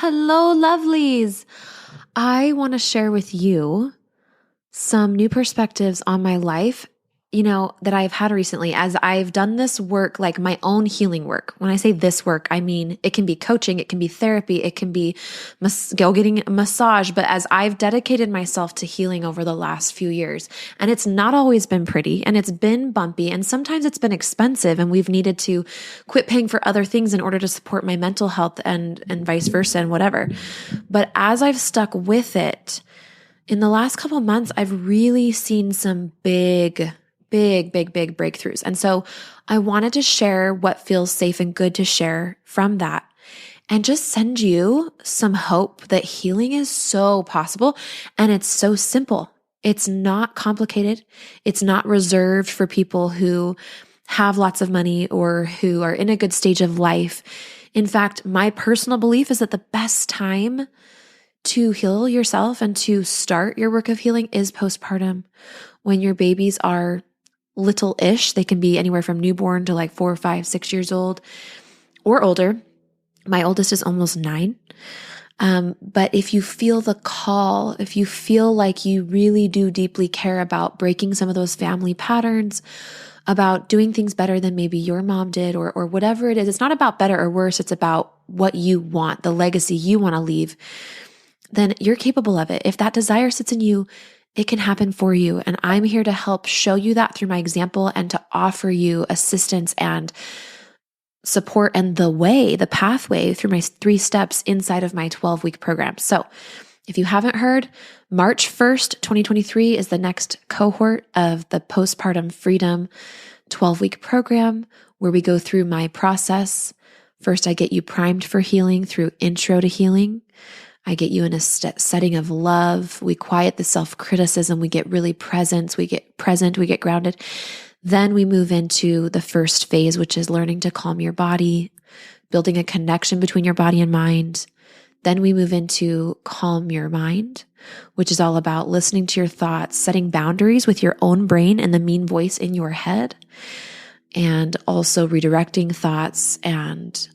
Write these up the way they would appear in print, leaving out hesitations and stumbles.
Hello, lovelies. I want to share with you some new perspectives on my life, that I've had recently as I've done this work, like my own healing work. When I say this work, I mean, it can be coaching, it can be therapy, it can be getting a massage, but as I've dedicated myself to healing over the last few years, and it's not always been pretty and it's been bumpy and sometimes it's been expensive and we've needed to quit paying for other things in order to support my mental health and vice versa and whatever. But as I've stuck with it, in the last couple of months, I've really seen some big breakthroughs. And so I wanted to share what feels safe and good to share from that and just send you some hope that healing is so possible and it's so simple. It's not complicated. It's not reserved for people who have lots of money or who are in a good stage of life. In fact, my personal belief is that the best time to heal yourself and to start your work of healing is postpartum, when your babies are little-ish. They can be anywhere from newborn to like 4, 5, 6 years old or older. My oldest is almost 9. But if you feel the call, if you feel like you really do deeply care about breaking some of those family patterns, about doing things better than maybe your mom did or whatever it is, it's not about better or worse. It's about what you want, the legacy you want to leave, then you're capable of it. If that desire sits in you, it can happen for you. And I'm here to help show you that through my example and to offer you assistance and support and the pathway through my 3 steps inside of my 12-week program. So if you haven't heard, March 1st, 2023 is the next cohort of the Postpartum Freedom 12-week program where we go through my process. First, I get you primed for healing through Intro to Healing. I get you in a setting of love. We quiet the self-criticism. We get really present. We get grounded. Then we move into the first phase, which is learning to calm your body, building a connection between your body and mind. Then we move into calm your mind, which is all about listening to your thoughts, setting boundaries with your own brain and the mean voice in your head, and also redirecting thoughts and,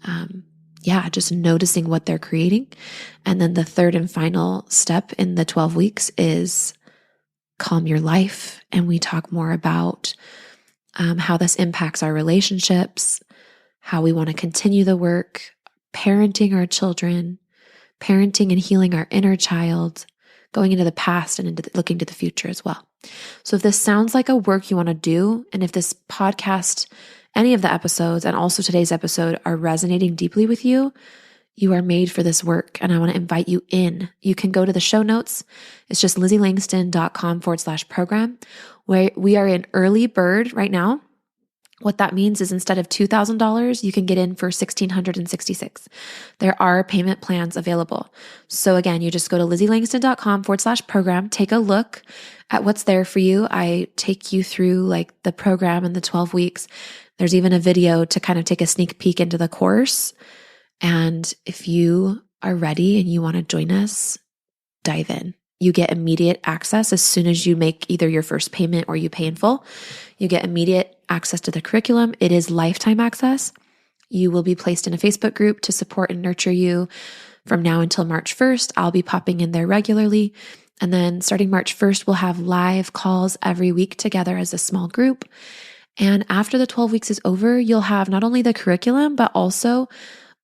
just noticing what they're creating. And then the third and final step in the 12 weeks is calm your life. And we talk more about how this impacts our relationships, how we want to continue the work, parenting our children, parenting and healing our inner child, going into the past and looking to the future as well. So if this sounds like a work you want to do, and if this podcast, any of the episodes, and also today's episode are resonating deeply with you, you are made for this work, and I want to invite you in. You can go to the show notes. It's just lizzieLangston.com/program, where we are in early bird right now. What that means is instead of $2,000, you can get in for $1,666. There are payment plans available. So again, you just go to lizzieLangston.com/program, take a look at what's there for you. I take you through like the program and the 12 weeks. There's even a video to kind of take a sneak peek into the course. And if you are ready and you want to join us, dive in. You get immediate access as soon as you make either your first payment or you pay in full. You get immediate access to the curriculum. It is lifetime access. You will be placed in a Facebook group to support and nurture you from now until March 1st. I'll be popping in there regularly. And then starting March 1st, we'll have live calls every week together as a small group. And after the 12 weeks is over, you'll have not only the curriculum, but also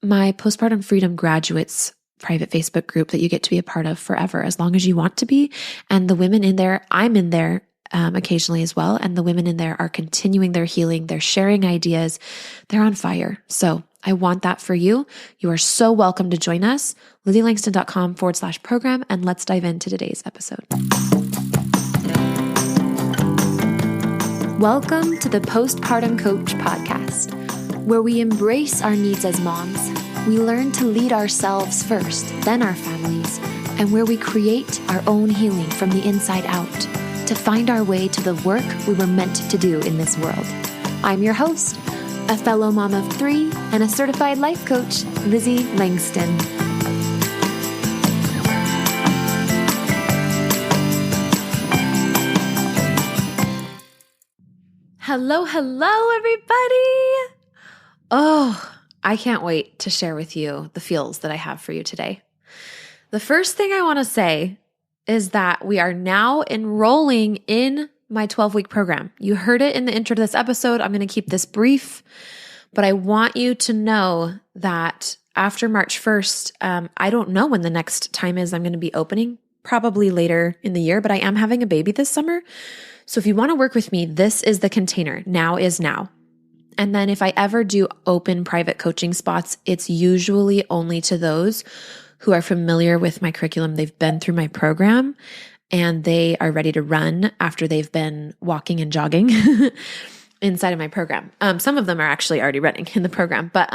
my Postpartum Freedom Graduates private Facebook group that you get to be a part of forever, as long as you want to be. And the women in there, I'm in there occasionally as well. And the women in there are continuing their healing. They're sharing ideas. They're on fire. So I want that for you. You are so welcome to join us. lizzieLangston.com/program. And let's dive into today's episode. Welcome to the Postpartum Coach podcast, where we embrace our needs as moms. We learn to lead ourselves first, then our families, and where we create our own healing from the inside out to find our way to the work we were meant to do in this world. I'm your host, a fellow mom of 3 and a certified life coach, Lizzie Langston. Hello, everybody. Oh, I can't wait to share with you the feels that I have for you today. The first thing I want to say is that we are now enrolling in my 12-week program. You heard it in the intro to this episode. I'm going to keep this brief, but I want you to know that after March 1st, I don't know when the next time is I'm going to be opening, probably later in the year, but I am having a baby this summer. So if you want to work with me, this is the container. Now is now. And then if I ever do open private coaching spots, it's usually only to those who are familiar with my curriculum. They've been through my program and they are ready to run after they've been walking and jogging inside of my program. Some of them are actually already running in the program, but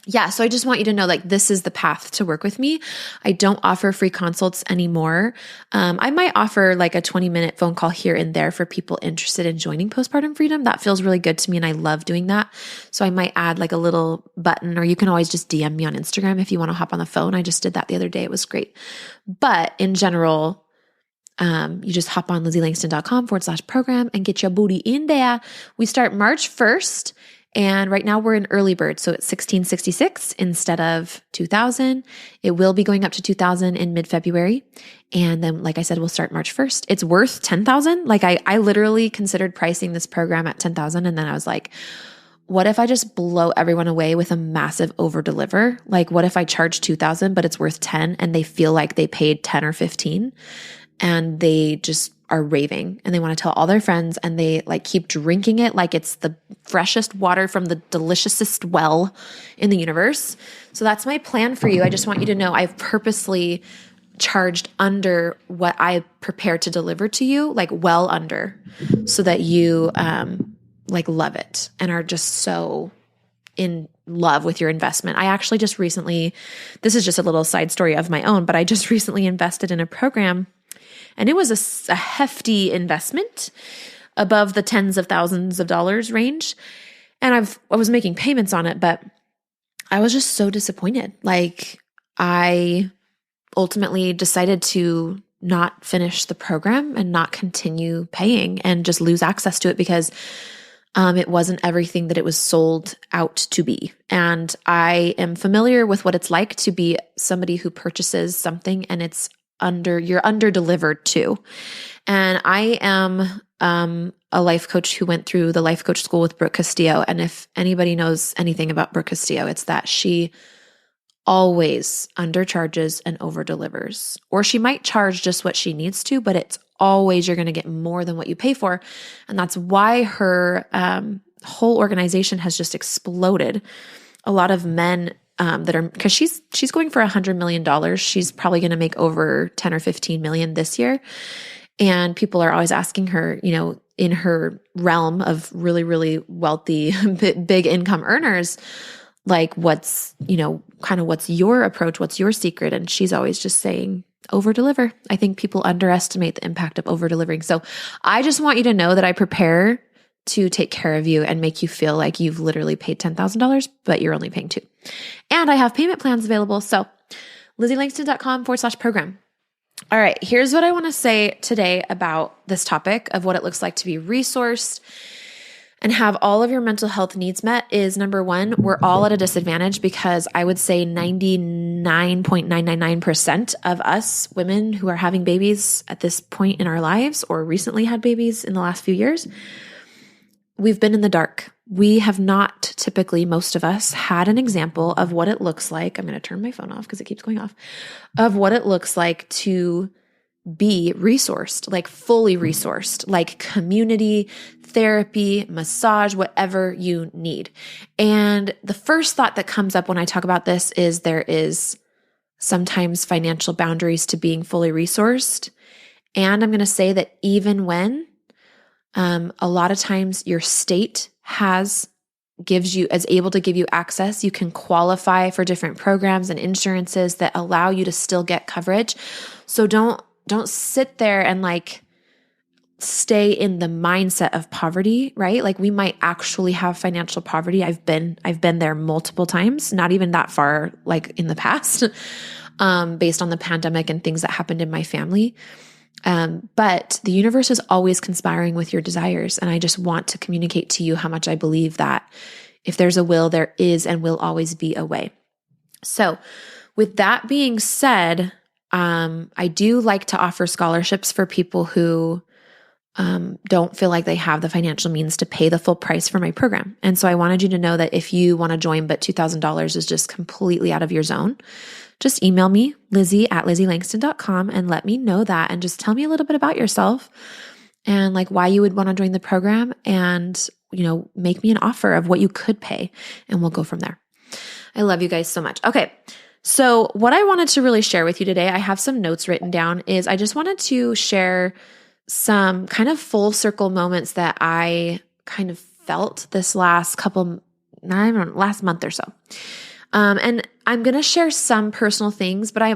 yeah, so I just want you to know, like, this is the path to work with me. I don't offer free consults anymore. I might offer like a 20-minute phone call here and there for people interested in joining Postpartum Freedom. That feels really good to me and I love doing that. So I might add like a little button, or you can always just DM me on Instagram if you want to hop on the phone. I just did that the other day. It was great. But in general, you just hop on lizzieLangston.com/program and get your booty in there. We start March 1st. And right now we're in early bird. So it's $1,666 instead of $2,000. It will be going up to $2,000 in mid-February. And then, like I said, we'll start March 1st. It's worth $10,000. Like I literally considered pricing this program at $10,000. And then I was like, what if I just blow everyone away with a massive over deliver? Like what if I charge $2,000, but it's worth 10 and they feel like they paid 10 or 15 and they just are raving and they want to tell all their friends and they like keep drinking it like it's the freshest water from the deliciousest well in the universe. So that's my plan for you. I just want you to know I've purposely charged under what I prepare to deliver to you, like well under, so that you like love it and are just so in love with your investment. I actually just recently, this is just a little side story of my own, but I just recently invested in a program. And it was a hefty investment above the tens of thousands of dollars range. And I was making payments on it, but I was just so disappointed. Like I ultimately decided to not finish the program and not continue paying and just lose access to it because it wasn't everything that it was sold out to be. And I am familiar with what it's like to be somebody who purchases something and you're under delivered to. And I am a life coach who went through the life coach school with Brooke Castillo. And if anybody knows anything about Brooke Castillo, it's that she always undercharges and over delivers. Or she might charge just what she needs to, but it's always you're going to get more than what you pay for. And that's why her whole organization has just exploded. A lot of men that are, because she's going for $100 million. She's probably going to make over 10 or 15 million this year. And people are always asking her, you know, in her realm of really, really wealthy, big income earners, like what's your approach? What's your secret? And she's always just saying, over deliver. I think people underestimate the impact of over delivering. So I just want you to know that I prepare to take care of you and make you feel like you've literally paid $10,000, but you're only paying $2,000. And I have payment plans available. So LizzieLangston.com/program. All right. Here's what I want to say today about this topic of what it looks like to be resourced and have all of your mental health needs met is number one, we're all at a disadvantage because I would say 99.999% of us women who are having babies at this point in our lives or recently had babies in the last few years, we've been in the dark. We have not typically, most of us, had an example of what it looks like. I'm going to turn my phone off because it keeps going off, of what it looks like to be resourced, like fully resourced, like community, therapy, massage, whatever you need. And the first thought that comes up when I talk about this is there is sometimes financial boundaries to being fully resourced. And I'm going to say that even when a lot of times your state is able to give you access, you can qualify for different programs and insurances that allow you to still get coverage. So don't sit there and like stay in the mindset of poverty, right? Like we might actually have financial poverty. I've been there multiple times, not even that far like in the past, based on the pandemic and things that happened in my family. But the universe is always conspiring with your desires. And I just want to communicate to you how much I believe that if there's a will, there is and will always be a way. So With that being said, I do like to offer scholarships for people who don't feel like they have the financial means to pay the full price for my program. And so I wanted you to know that if you want to join, but $2,000 is just completely out of your zone, just email me, Lizzie@LizzieLangston.com, and let me know that, and just tell me a little bit about yourself and like why you would want to join the program, and, make me an offer of what you could pay, and we'll go from there. I love you guys so much. Okay. So what I wanted to really share with you today, I have some notes written down, is I just wanted to share some kind of full circle moments that I kind of felt this last month or so. And I'm going to share some personal things, but I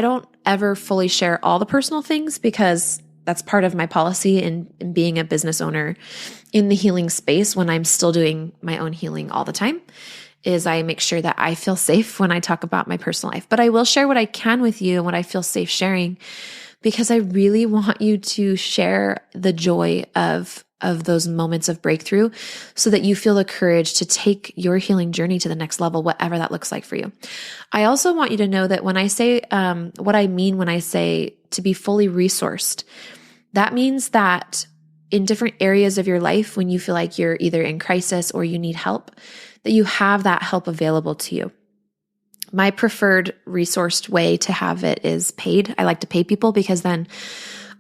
don't ever fully share all the personal things, because that's part of my policy in being a business owner in the healing space when I'm still doing my own healing all the time, is I make sure that I feel safe when I talk about my personal life. But I will share what I can with you and what I feel safe sharing, because I really want you to share the joy of those moments of breakthrough, so that you feel the courage to take your healing journey to the next level, whatever that looks like for you. I also want you to know that when I say what I mean when I say to be fully resourced, that means that in different areas of your life, when you feel like you're either in crisis or you need help, that you have that help available to you. My preferred resourced way to have it is paid. I like to pay people, because then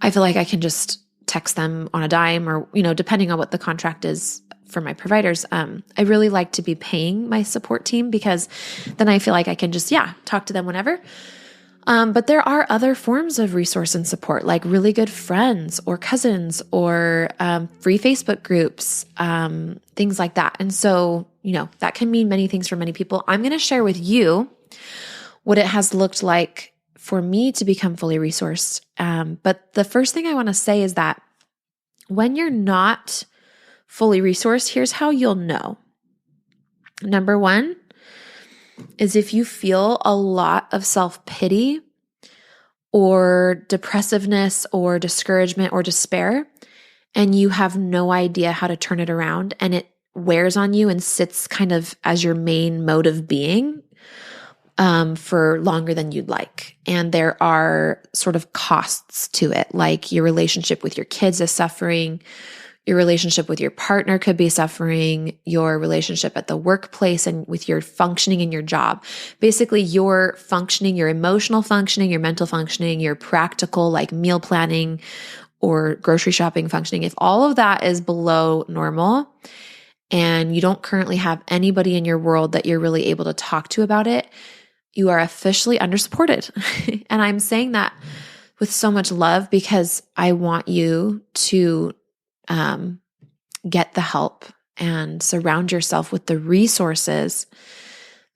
I feel like I can just text them on a dime, or, depending on what the contract is for my providers. I really like to be paying my support team, because then I feel like I can just, talk to them whenever. But there are other forms of resource and support, like really good friends or cousins or free Facebook groups, things like that. And so, that can mean many things for many people. I'm going to share with you what it has looked like for me to become fully resourced. But the first thing I want to say is that when you're not fully resourced, here's how you'll know. Number one is if you feel a lot of self-pity or depressiveness or discouragement or despair, and you have no idea how to turn it around, and it wears on you and sits kind of as your main mode of being for longer than you'd like. And there are sort of costs to it, like your relationship with your kids is suffering, your relationship with your partner could be suffering, your relationship at the workplace and with your functioning in your job. Basically, your functioning, your emotional functioning, your mental functioning, your practical like meal planning or grocery shopping functioning, if all of that is below normal and you don't currently have anybody in your world that you're really able to talk to about it, you are officially undersupported. And I'm saying that with so much love, because I want you to get the help and surround yourself with the resources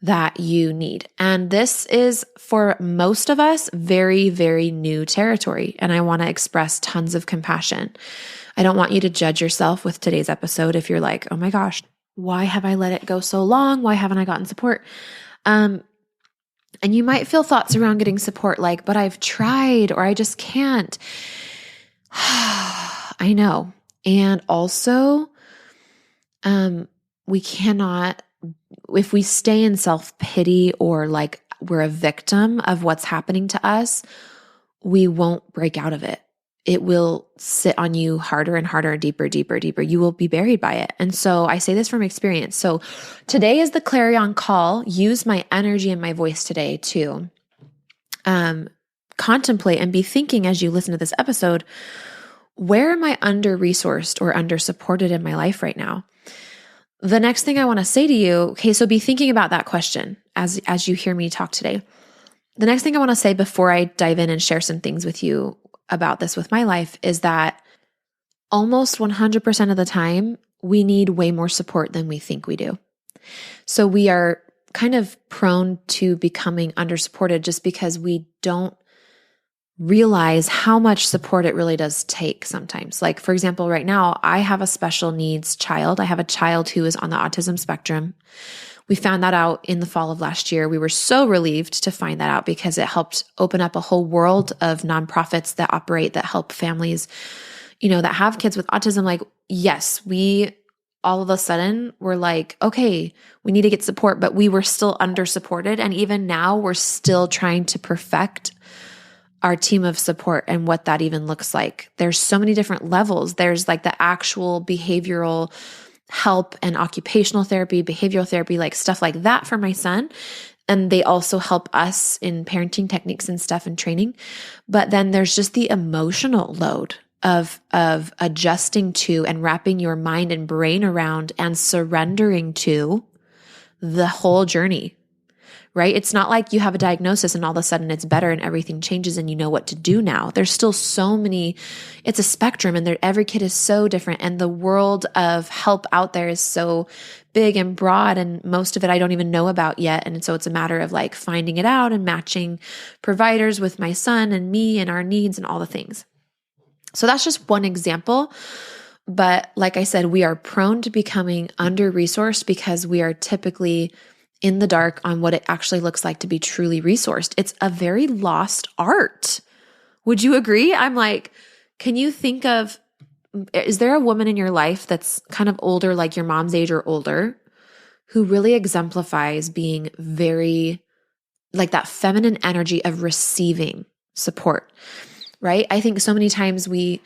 that you need. And this is, for most of us, very, very new territory. And I want to express tons of compassion. I don't want you to judge yourself with today's episode if you're like, oh my gosh, why have I let it go so long? Why haven't I gotten support? And you might feel thoughts around getting support like, but I've tried, or I just can't. I know. And also, we cannot, if we stay in self-pity or like we're a victim of what's happening to us, we won't break out of it. It will sit on you harder and harder, deeper, deeper, deeper. You will be buried by it. And so I say this from experience. So today is the clarion call. Use my energy and my voice today to contemplate and be thinking as you listen to this episode, where am I under-resourced or under-supported in my life right now? The next thing I want to say to you, okay, so be thinking about that question as you hear me talk today. The next thing I want to say before I dive in and share some things with you about this with my life is that almost 100% of the time, we need way more support than we think we do. So we are kind of prone to becoming under-supported just because we don't realize how much support it really does take sometimes. Like, for example, right now, I have a special needs child. I have a child who is on the autism spectrum. We found that out in the fall of last year. We were so relieved to find that out because it helped open up a whole world of nonprofits that operate, that help families, that have kids with autism. Like, yes, we all of a sudden we're like, okay, we need to get support, but we were still under supported. And even now we're still trying to perfect our team of support and what that even looks like. There's so many different levels. There's like the actual behavioral help and occupational therapy, behavioral therapy, like stuff like that for my son. And they also help us in parenting techniques and stuff and training. But then there's just the emotional load of adjusting to and wrapping your mind and brain around and surrendering to the whole journey, right? It's not like you have a diagnosis and all of a sudden it's better and everything changes and you know what to do now. There's still so many, it's a spectrum, and every kid is so different, and the world of help out there is so big and broad, and most of it I don't even know about yet. And so it's a matter of like finding it out and matching providers with my son and me and our needs and all the things. So that's just one example. But like I said, we are prone to becoming under-resourced because we are typically in the dark on what it actually looks like to be truly resourced. It's a very lost art. Would you agree? I'm like, can you think of, is there a woman in your life that's kind of older, like your mom's age or older, who really exemplifies being very, like that feminine energy of receiving support, right? I think so many times we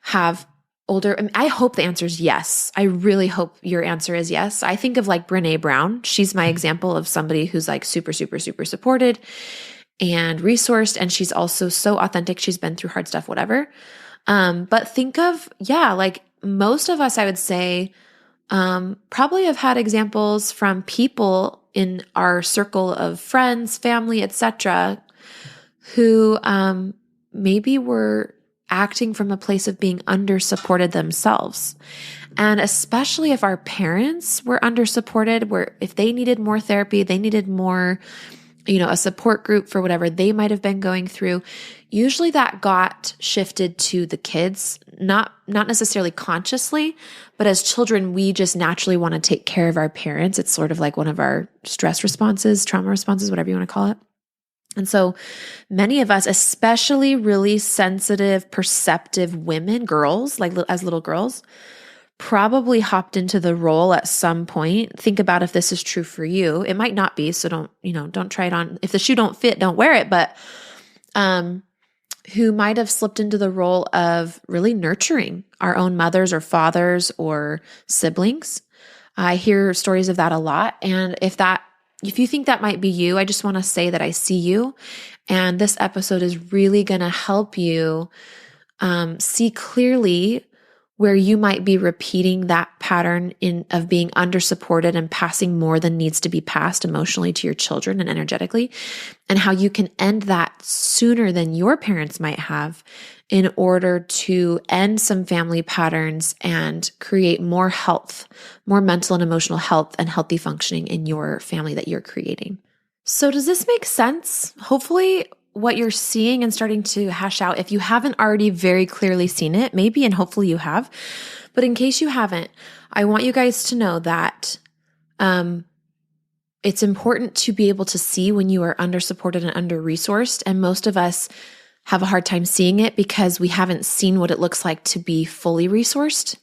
have older, I hope the answer is yes. I really hope your answer is yes. I think of like Brene Brown. She's my example of somebody who's like super, super, super supported and resourced. And she's also so authentic. She's been through hard stuff, whatever. But think of, like most of us, I would say, probably have had examples from people in our circle of friends, family, etc., who maybe were acting from a place of being under-supported themselves. And especially if our parents were under-supported, where if they needed more therapy, they needed more, a support group for whatever they might have been going through, usually that got shifted to the kids, not necessarily consciously, but as children, we just naturally want to take care of our parents. It's sort of like one of our stress responses, trauma responses, whatever you want to call it. And so many of us, especially really sensitive, perceptive women, girls, like as little girls, probably hopped into the role at some point. Think about if this is true for you. It might not be, so don't try it on. If the shoe don't fit, don't wear it. But who might have slipped into the role of really nurturing our own mothers or fathers or siblings. I hear stories of that a lot. And if you think that might be you, I just want to say that I see you. And this episode is really going to help you see clearly where you might be repeating that pattern of being under-supported and passing more than needs to be passed emotionally to your children and energetically, and how you can end that sooner than your parents might have in order to end some family patterns and create more health, more mental and emotional health and healthy functioning in your family that you're creating. So does this make sense? Hopefully what you're seeing and starting to hash out, if you haven't already very clearly seen it, maybe, and hopefully you have, but in case you haven't, I want you guys to know that it's important to be able to see when you are under-supported and under-resourced, and most of us have a hard time seeing it because we haven't seen what it looks like to be fully resourced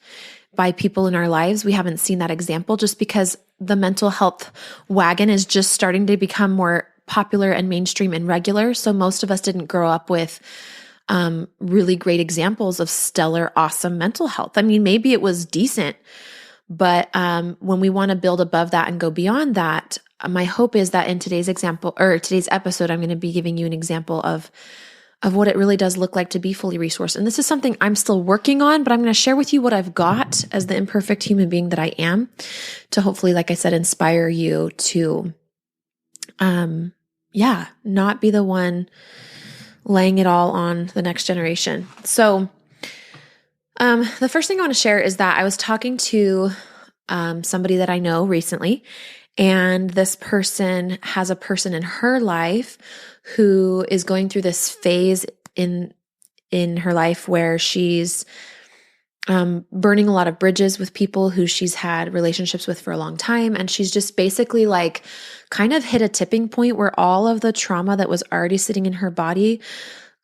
by people in our lives. We haven't seen that example just because the mental health wagon is just starting to become more popular and mainstream and regular. So most of us didn't grow up with really great examples of stellar, awesome mental health. I mean, maybe it was decent, but when we want to build above that and go beyond that, my hope is that in today's episode, I'm going to be giving you an example of what it really does look like to be fully resourced. And this is something I'm still working on, but I'm going to share with you what I've got as the imperfect human being that I am to hopefully, like I said, inspire you to, not be the one laying it all on the next generation. So, the first thing I want to share is that I was talking to, somebody that I know recently, and this person has a person in her life who is going through this phase in her life where she's burning a lot of bridges with people who she's had relationships with for a long time. And she's just basically like kind of hit a tipping point where all of the trauma that was already sitting in her body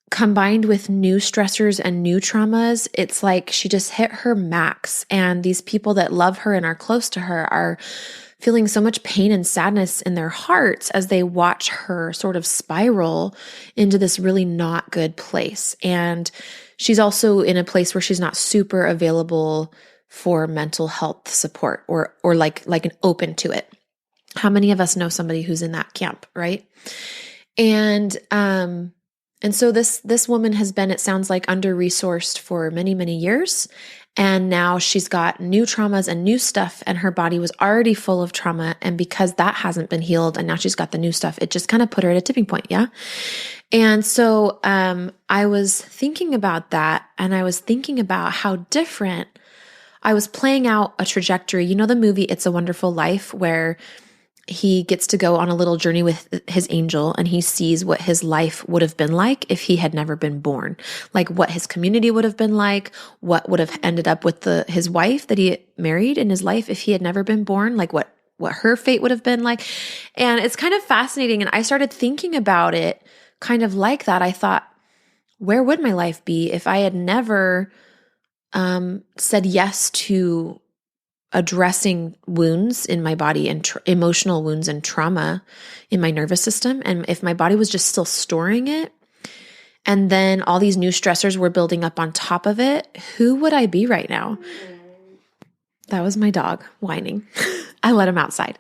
combined with new stressors and new traumas, it's like she just hit her max. And these people that love her and are close to her are feeling so much pain and sadness in their hearts as they watch her sort of spiral into this really not good place. And she's also in a place where she's not super available for mental health support or like an open to it. How many of us know somebody who's in that camp, right? And so this woman has been, it sounds like, under-resourced for many, many years. And now she's got new traumas and new stuff, and her body was already full of trauma. And because that hasn't been healed and now she's got the new stuff, it just kind of put her at a tipping point. Yeah. And so I was thinking about that, and I was thinking about how different I was playing out a trajectory. You know, the movie It's a Wonderful Life, where he gets to go on a little journey with his angel, and he sees what his life would have been like if he had never been born, like what his community would have been like, what would have ended up with his wife that he married in his life if he had never been born, like what her fate would have been like. And it's kind of fascinating. And I started thinking about it kind of like that. I thought, where would my life be if I had never said yes to addressing wounds in my body and emotional wounds and trauma in my nervous system? And if my body was just still storing it, and then all these new stressors were building up on top of it, who would I be right now? That was my dog whining. I let him outside.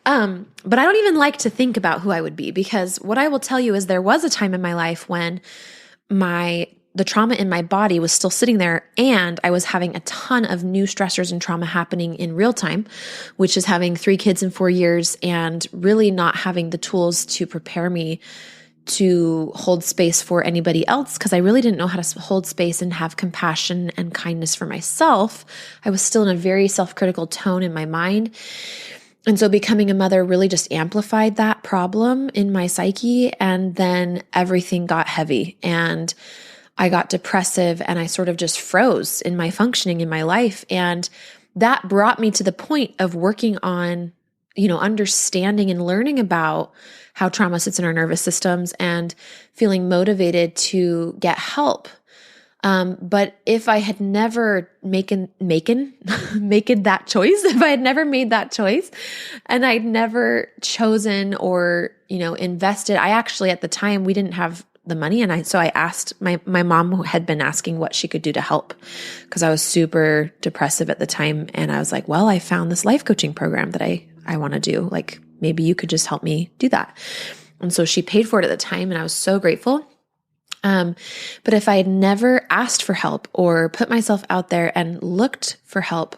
But I don't even like to think about who I would be, because what I will tell you is there was a time in my life when the trauma in my body was still sitting there, and I was having a ton of new stressors and trauma happening in real time, which is having 3 kids in 4 years and really not having the tools to prepare me to hold space for anybody else, because I really didn't know how to hold space and have compassion and kindness for myself. I was still in a very self-critical tone in my mind. And so becoming a mother really just amplified that problem in my psyche, and then everything got heavy, and I got depressive, and I sort of just froze in my functioning in my life. And that brought me to the point of working on, understanding and learning about how trauma sits in our nervous systems and feeling motivated to get help. But if I had never making that choice, if I had never made that choice, and I'd never chosen or, invested, I actually, at the time, we didn't have the money. And so I asked my mom, who had been asking what she could do to help, because I was super depressive at the time. And I was like, well, I found this life coaching program that I want to do. Like, maybe you could just help me do that. And so she paid for it at the time, and I was so grateful. But if I had never asked for help or put myself out there and looked for help,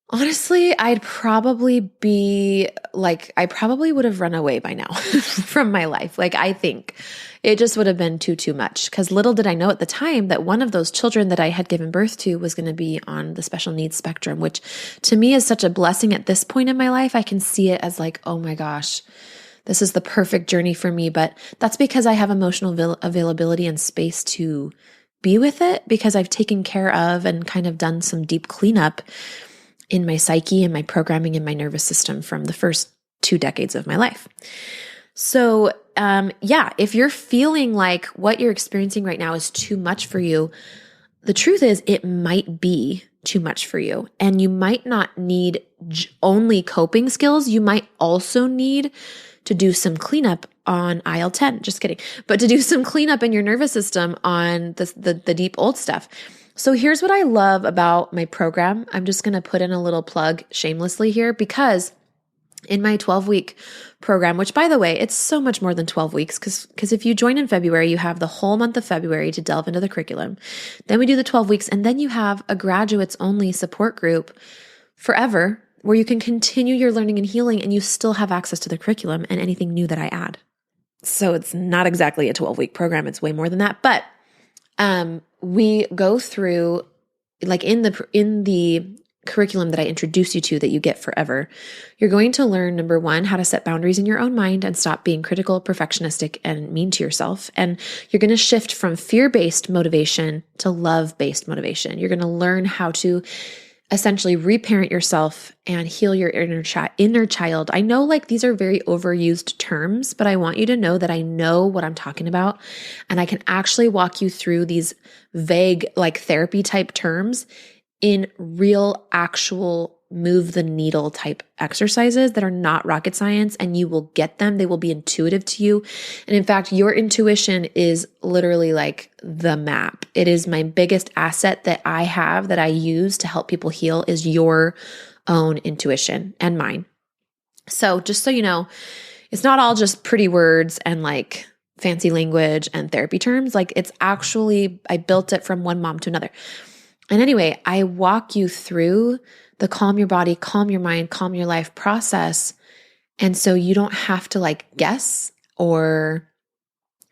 honestly, I probably would have run away by now from my life. Like, I think it just would have been too much, because little did I know at the time that one of those children that I had given birth to was going to be on the special needs spectrum, which to me is such a blessing at this point in my life. I can see it as like, oh my gosh, this is the perfect journey for me. But that's because I have emotional availability and space to be with it, because I've taken care of and kind of done some deep cleanup in my psyche and my programming and my nervous system from the first 2 decades of my life. So, if you're feeling like what you're experiencing right now is too much for you, the truth is it might be too much for you. And you might not need only coping skills. You might also need to do some cleanup on aisle 10. Just kidding. But to do some cleanup in your nervous system on the deep old stuff. So here's what I love about my program. I'm just going to put in a little plug shamelessly here, because in my 12-week program, which, by the way, it's so much more than 12 weeks, because if you join in February, you have the whole month of February to delve into the curriculum. Then we do the 12 weeks, and then you have a graduates only support group forever, where you can continue your learning and healing, and you still have access to the curriculum and anything new that I add. So it's not exactly a 12-week program. It's way more than that. But we go through, like in the curriculum that I introduce you to that you get forever, you're going to learn, number 1, how to set boundaries in your own mind and stop being critical, perfectionistic, and mean to yourself. And you're going to shift from fear-based motivation to love-based motivation. You're going to learn how to essentially reparent yourself and heal your inner child. I know like these are very overused terms, but I want you to know that I know what I'm talking about, and I can actually walk you through these vague like therapy type terms in real, actual move the needle type exercises that are not rocket science, and you will get them. They will be intuitive to you. And in fact, your intuition is literally like the map. It is my biggest asset that I have that I use to help people heal is your own intuition and mine. So just so you know, it's not all just pretty words and like fancy language and therapy terms. Like it's actually, I built it from one mom to another. And anyway, I walk you through the calm your body, calm your mind, calm your life process. And so you don't have to like guess or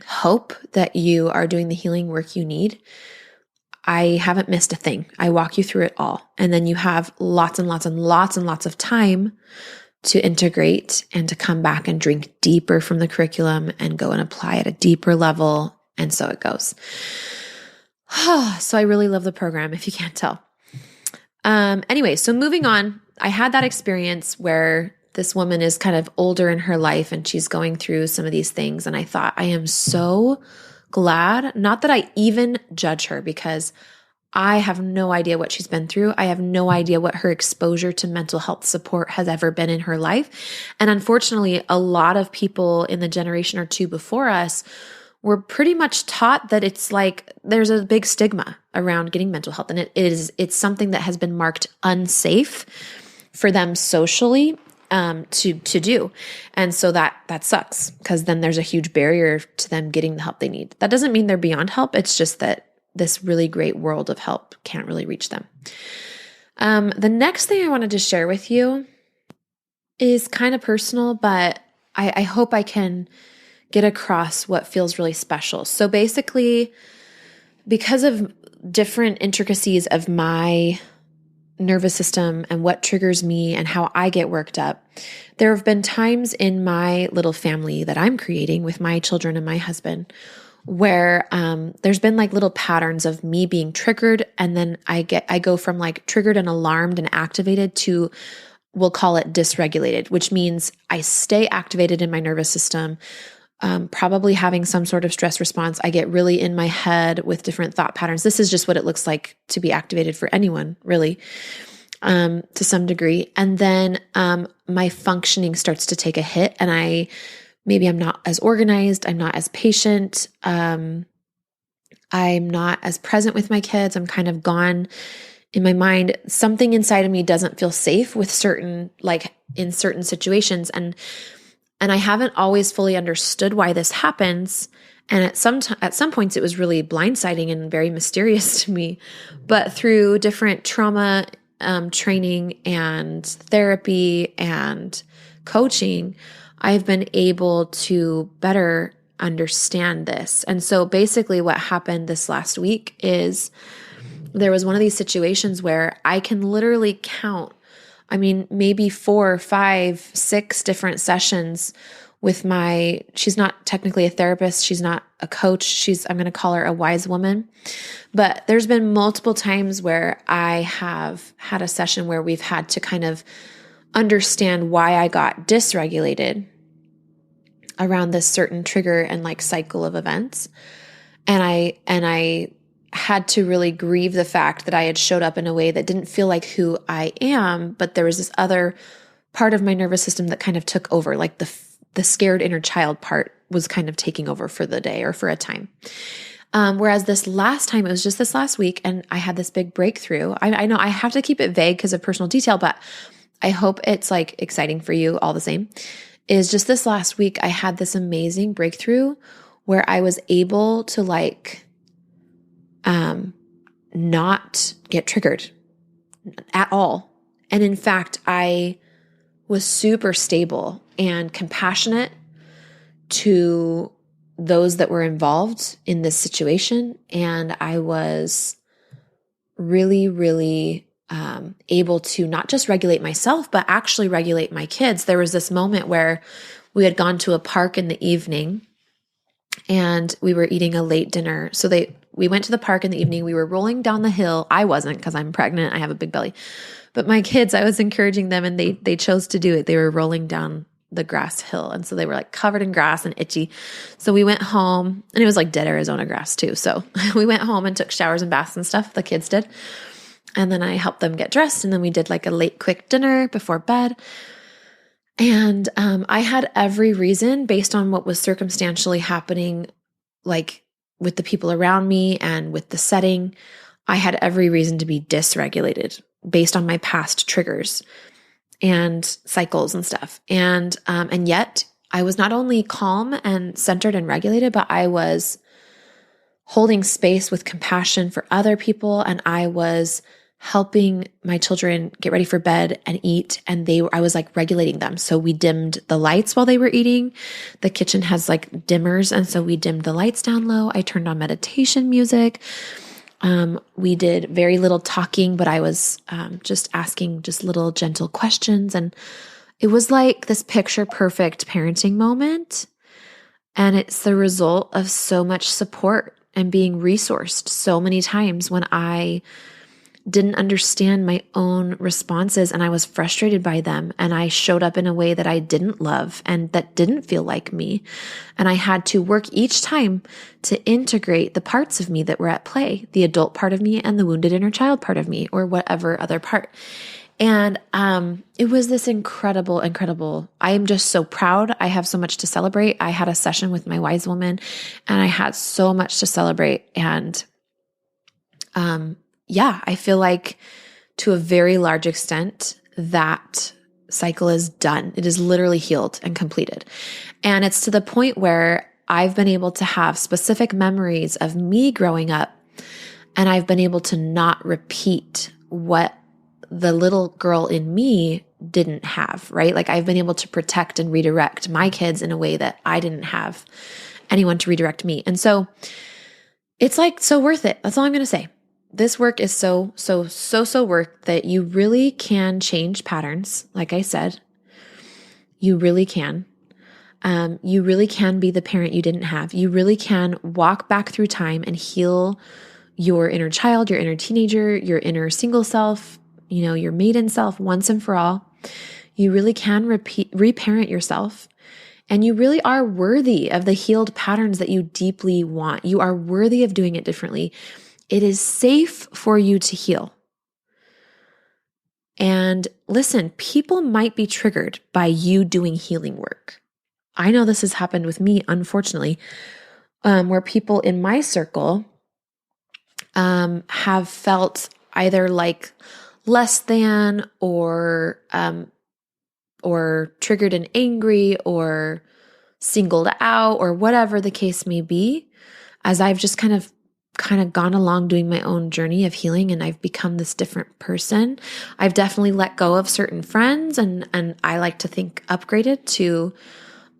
hope that you are doing the healing work you need. I haven't missed a thing. I walk you through it all. And then you have lots and lots and lots and lots of time to integrate and to come back and drink deeper from the curriculum and go and apply at a deeper level. And so it goes. So I really love the program, if you can't tell. Anyway, so moving on, I had that experience where this woman is kind of older in her life and she's going through some of these things. And I thought, I am so glad, not that I even judge her because I have no idea what she's been through. I have no idea what her exposure to mental health support has ever been in her life. And unfortunately, a lot of people in the generation or two before us were pretty much taught that it's like there's a big stigma around getting mental health, and it's something that has been marked unsafe for them socially to do. And so that sucks because then there's a huge barrier to them getting the help they need. That doesn't mean they're beyond help. It's just that this really great world of help can't really reach them. The next thing I wanted to share with you is kind of personal, but I hope I can get across what feels really special. So basically, because of different intricacies of my nervous system and what triggers me and how I get worked up, there have been times in my little family that I'm creating with my children and my husband where there's been like little patterns of me being triggered, and then I go from like triggered and alarmed and activated to, we'll call it dysregulated, which means I stay activated in my nervous system, probably having some sort of stress response. I get really in my head with different thought patterns. This is just what it looks like to be activated for anyone, really, to some degree. And then my functioning starts to take a hit, and maybe I'm not as organized. I'm not as patient. I'm not as present with my kids. I'm kind of gone in my mind. Something inside of me doesn't feel safe with in certain situations. And I haven't always fully understood why this happens. And at some points, it was really blindsiding and very mysterious to me. But through different trauma training and therapy and coaching, I've been able to better understand this. And so basically what happened this last week is there was one of these situations where I can literally count, maybe 4, 5, 6 different sessions with she's not technically a therapist. She's not a coach. I'm going to call her a wise woman. But there's been multiple times where I have had a session where we've had to kind of understand why I got dysregulated around this certain trigger and like cycle of events. And I had to really grieve the fact that I had showed up in a way that didn't feel like who I am, but there was this other part of my nervous system that kind of took over, like the scared inner child part was kind of taking over for the day or for a time. Whereas this last time, it was just this last week, and I had this big breakthrough. I know I have to keep it vague because of personal detail, but I hope it's like exciting for you all the same. Is just this last week, I had this amazing breakthrough where I was able to not get triggered at all. And in fact, I was super stable and compassionate to those that were involved in this situation. And I was really, really able to not just regulate myself, but actually regulate my kids. There was this moment where we had gone to a park in the evening and we were eating a late dinner. So we went to the park in the evening. We were rolling down the hill. I wasn't because I'm pregnant. I have a big belly. But my kids, I was encouraging them and they chose to do it. They were rolling down the grass hill. And so they were like covered in grass and itchy. So we went home, and it was like dead Arizona grass too. So we went home and took showers and baths and stuff. The kids did. And then I helped them get dressed. And then we did like a late quick dinner before bed. And I had every reason based on what was circumstantially happening, like with the people around me and with the setting. I had every reason to be dysregulated based on my past triggers and cycles and stuff. And yet I was not only calm and centered and regulated, but I was holding space with compassion for other people. And I was helping my children get ready for bed and eat. And I was like regulating them. So we dimmed the lights while they were eating. The kitchen has like dimmers. And so we dimmed the lights down low. I turned on meditation music. We did very little talking, but I was just asking just little gentle questions. And it was like this picture perfect parenting moment. And it's the result of so much support and being resourced so many times when I didn't understand my own responses and I was frustrated by them. And I showed up in a way that I didn't love and that didn't feel like me. And I had to work each time to integrate the parts of me that were at play, the adult part of me and the wounded inner child part of me, or whatever other part. And it was this incredible, I am just so proud. I have so much to celebrate. I had a session with my wise woman and I had so much to celebrate. And yeah, I feel like to a very large extent that cycle is done. It is literally healed and completed. And it's to the point where I've been able to have specific memories of me growing up, and I've been able to not repeat what the little girl in me didn't have, right? Like I've been able to protect and redirect my kids in a way that I didn't have anyone to redirect me. And so it's like so worth it. That's all I'm going to say. This work is so worth that you really can change patterns. Like I said, you really can. You really can be the parent you didn't have. You really can walk back through time and heal your inner child, your inner teenager, your inner single self, your maiden self once and for all. You really can reparent yourself. And you really are worthy of the healed patterns that you deeply want. You are worthy of doing it differently. It is safe for you to heal. And listen, people might be triggered by you doing healing work. I know this has happened with me, unfortunately, where people in my circle have felt either like less than or triggered and angry or singled out or whatever the case may be, as I've just kind of gone along doing my own journey of healing, and I've become this different person. I've definitely let go of certain friends, and I like to think upgraded to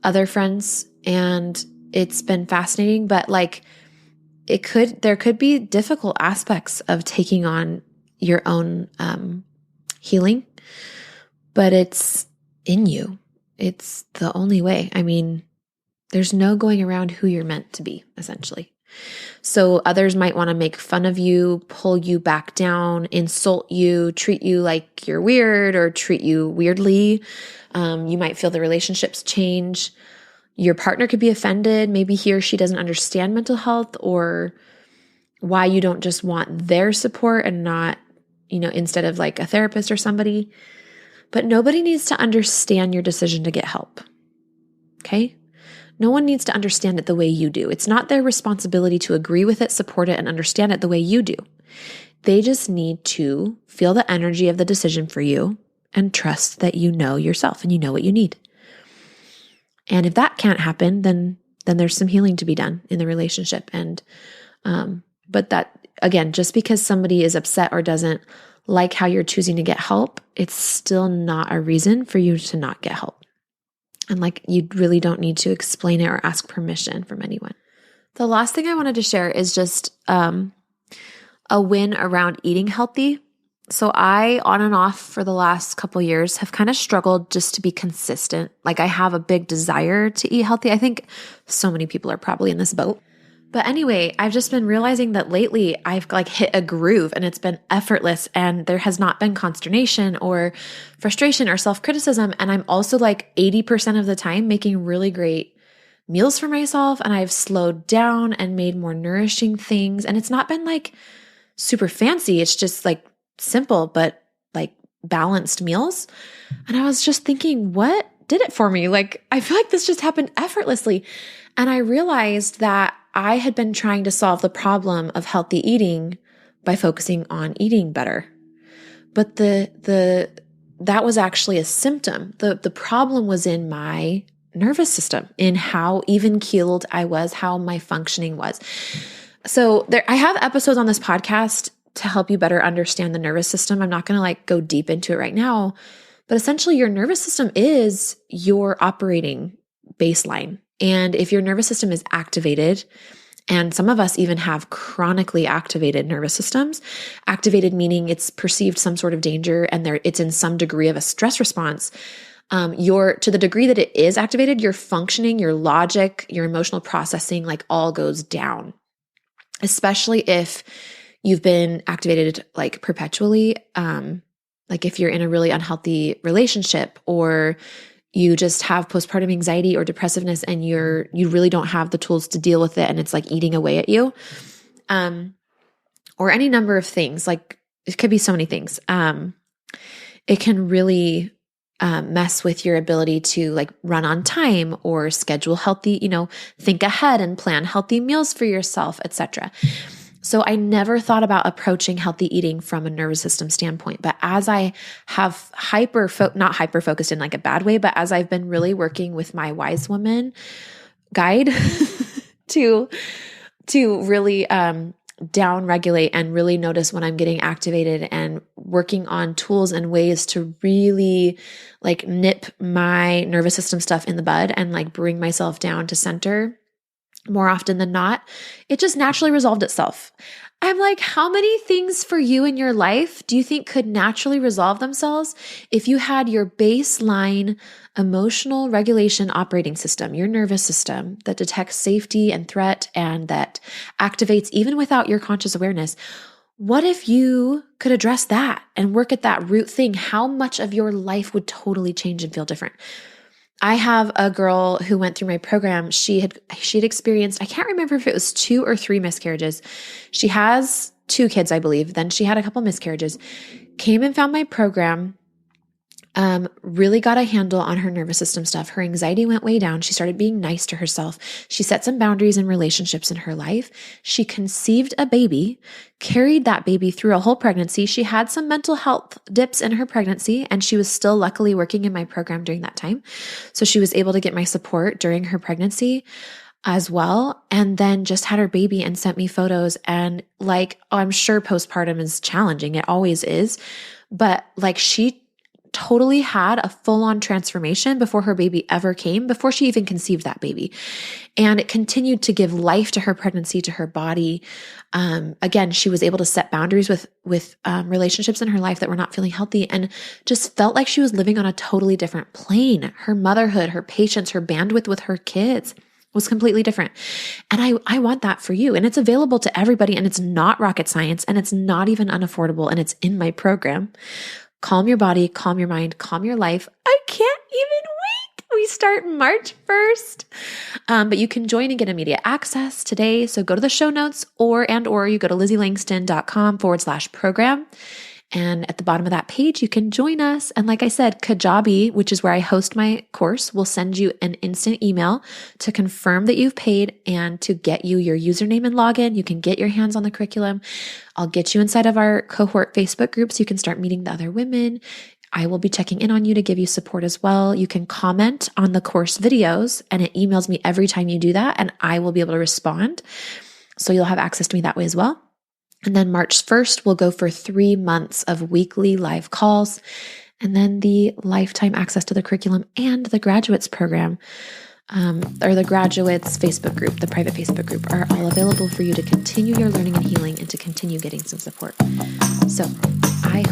other friends, and it's been fascinating, but like there could be difficult aspects of taking on your own healing, but it's in you. It's the only way. I mean, there's no going around who you're meant to be, essentially. So others might want to make fun of you, pull you back down, insult you, treat you like you're weird or treat you weirdly. You might feel the relationships change. Your partner could be offended. Maybe he or she doesn't understand mental health or why you don't just want their support and not, instead of like a therapist or somebody. But nobody needs to understand your decision to get help. Okay? No one needs to understand it the way you do. It's not their responsibility to agree with it, support it, and understand it the way you do. They just need to feel the energy of the decision for you and trust that you know yourself and you know what you need. And if that can't happen, then there's some healing to be done in the relationship. And but that, again, just because somebody is upset or doesn't like how you're choosing to get help, it's still not a reason for you to not get help. And like, you really don't need to explain it or ask permission from anyone. The last thing I wanted to share is just a win around eating healthy. So I, on and off for the last couple of years, have kind of struggled just to be consistent. Like I have a big desire to eat healthy. I think so many people are probably in this boat. But anyway, I've just been realizing that lately I've like hit a groove and it's been effortless and there has not been consternation or frustration or self-criticism. And I'm also like 80% of the time making really great meals for myself, and I've slowed down and made more nourishing things. And it's not been like super fancy. It's just like simple, but like balanced meals. And I was just thinking, what did it for me? Like, I feel like this just happened effortlessly. And I realized that I had been trying to solve the problem of healthy eating by focusing on eating better. But that was actually a symptom. The problem was in my nervous system, in how even keeled I was, how my functioning was. So I have episodes on this podcast to help you better understand the nervous system. I'm not going to like go deep into it right now, but essentially your nervous system is your operating baseline. And if your nervous system is activated, and some of us even have chronically activated nervous systems, activated meaning it's perceived some sort of danger and it's in some degree of a stress response, to the degree that it is activated, your functioning, your logic, your emotional processing, like all goes down, especially if you've been activated like perpetually. Like if you're in a really unhealthy relationship, or you just have postpartum anxiety or depressiveness and you really don't have the tools to deal with it and it's like eating away at you. Or any number of things, like it could be so many things. It can really mess with your ability to like run on time or schedule healthy, think ahead and plan healthy meals for yourself, etc. So I never thought about approaching healthy eating from a nervous system standpoint. But as I have not hyper focused in like a bad way, but as I've been really working with my wise woman guide to really down regulate and really notice when I'm getting activated, and working on tools and ways to really like nip my nervous system stuff in the bud and like bring myself down to center, more often than not, it just naturally resolved itself. I'm like, how many things for you in your life do you think could naturally resolve themselves if you had your baseline emotional regulation operating system, your nervous system that detects safety and threat and that activates even without your conscious awareness? What if you could address that and work at that root thing? How much of your life would totally change and feel different? I have a girl who went through my program. She had experienced, I can't remember if it was 2 or 3 miscarriages. She has 2 kids, I believe. Then she had a couple miscarriages, came and found my program, really got a handle on her nervous system stuff. Her anxiety went way down. She started being nice to herself. She set some boundaries in relationships in her life. She conceived a baby, carried that baby through a whole pregnancy. She had some mental health dips in her pregnancy, and she was still luckily working in my program during that time. So she was able to get my support during her pregnancy as well. And then just had her baby and sent me photos. And like, I'm sure postpartum is challenging. It always is. But like, she totally had a full-on transformation before her baby ever came, before she even conceived that baby. And it continued to give life to her pregnancy, to her body. Again, she was able to set boundaries with relationships in her life that were not feeling healthy, and just felt like she was living on a totally different plane. Her motherhood, her patience, her bandwidth with her kids was completely different. And I want that for you. And it's available to everybody, and it's not rocket science, and it's not even unaffordable, and it's in my program. Calm your body, calm your mind, calm your life. I can't even wait. We start March 1st. But you can join and get immediate access today. So go to the show notes or you go to LizzieLangston.com/program. And at the bottom of that page, you can join us. And like I said, Kajabi, which is where I host my course, will send you an instant email to confirm that you've paid and to get you your username and login. You can get your hands on the curriculum. I'll get you inside of our cohort Facebook group so you can start meeting the other women. I will be checking in on you to give you support as well. You can comment on the course videos, and it emails me every time you do that, and I will be able to respond. So you'll have access to me that way as well. And then March 1st, we'll go for 3 months of weekly live calls, and then the lifetime access to the curriculum and the graduates program, or the graduates Facebook group, the private Facebook group, are all available for you to continue your learning and healing and to continue getting some support. So I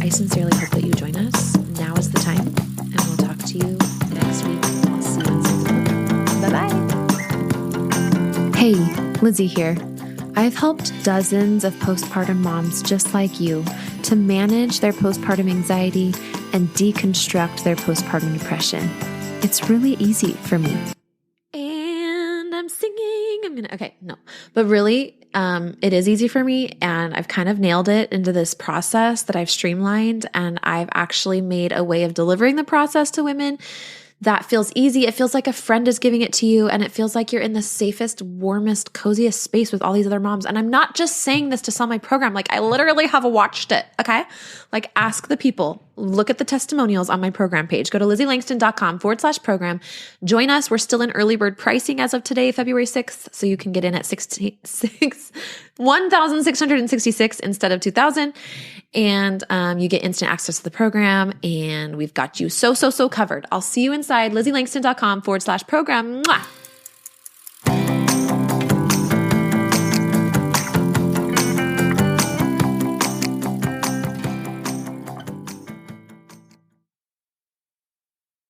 sincerely hope that you join us. Now is the time, and we'll talk to you next week. I'll see you inside the program. Bye-bye. Hey, Lizzie here. I've helped dozens of postpartum moms just like you to manage their postpartum anxiety and deconstruct their postpartum depression. It's really easy for me. And I'm singing. But really, it is easy for me, and I've kind of nailed it into this process that I've streamlined, and I've actually made a way of delivering the process to women that feels easy. It feels like a friend is giving it to you, and it feels like you're in the safest, warmest, coziest space with all these other moms. And I'm not just saying this to sell my program. Like, I literally have watched it. Okay. Like, ask the people, look at the testimonials on my program page. Go to LizzieLangston.com/program. Join us. We're still in early bird pricing as of today, February 6th. So you can get in at 1,666 instead of 2,000. And you get instant access to the program, and we've got you so covered. I'll see you inside LizzieLangston.com/program. Mwah!